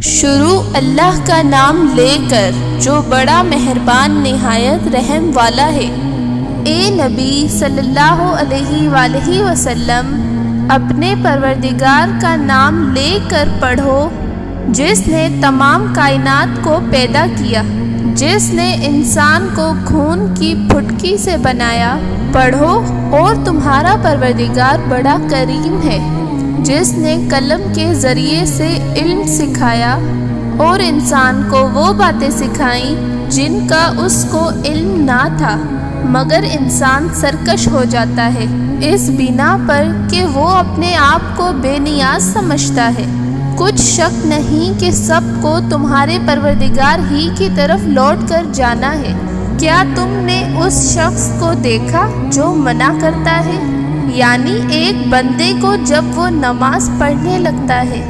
شروع اللہ کا نام لے کر جو بڑا مہربان نہایت رحم والا ہے۔ اے نبی صلی اللہ علیہ وآلہ وسلم، اپنے پروردگار کا نام لے کر پڑھو جس نے تمام کائنات کو پیدا کیا، جس نے انسان کو خون کی پھٹکی سے بنایا۔ پڑھو اور تمہارا پروردگار بڑا کریم ہے، جس نے قلم کے ذریعے سے علم سکھایا اور انسان کو وہ باتیں سکھائیں جن کا اس کو علم نہ تھا، مگر انسان سرکش ہو جاتا ہے اس بنا پر کہ وہ اپنے آپ کو بے نیاز سمجھتا ہے۔ کچھ شک نہیں کہ سب کو تمہارے پروردگار ہی کی طرف لوٹ کر جانا ہے۔ کیا تم نے اس شخص کو دیکھا جو منع کرتا ہے، یعنی ایک بندے کو جب وہ نماز پڑھنے لگتا ہے؟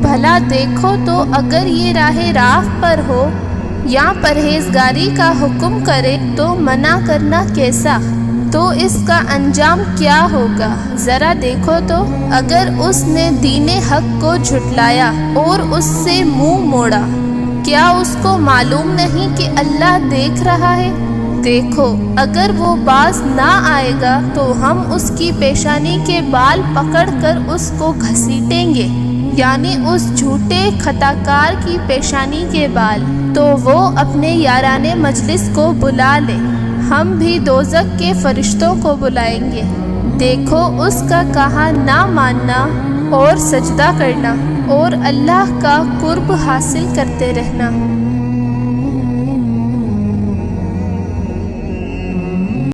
بھلا دیکھو تو اگر یہ راہ پر ہو یا پرہیزگاری کا حکم کرے تو منع کرنا کیسا؟ تو اس کا انجام کیا ہوگا؟ ذرا دیکھو تو اگر اس نے دین حق کو جھٹلایا اور اس سے منہ موڑا، کیا اس کو معلوم نہیں کہ اللہ دیکھ رہا ہے؟ دیکھو اگر وہ باز نہ آئے گا تو ہم اس کی پیشانی کے بال پکڑ کر اس کو گھسیٹیں گے، یعنی اس جھوٹے خطاکار کی پیشانی کے بال۔ تو وہ اپنے یاران مجلس کو بلا لے، ہم بھی دوزخ کے فرشتوں کو بلائیں گے۔ دیکھو اس کا کہا نہ ماننا اور سجدہ کرنا اور اللہ کا قرب حاصل کرتے رہنا۔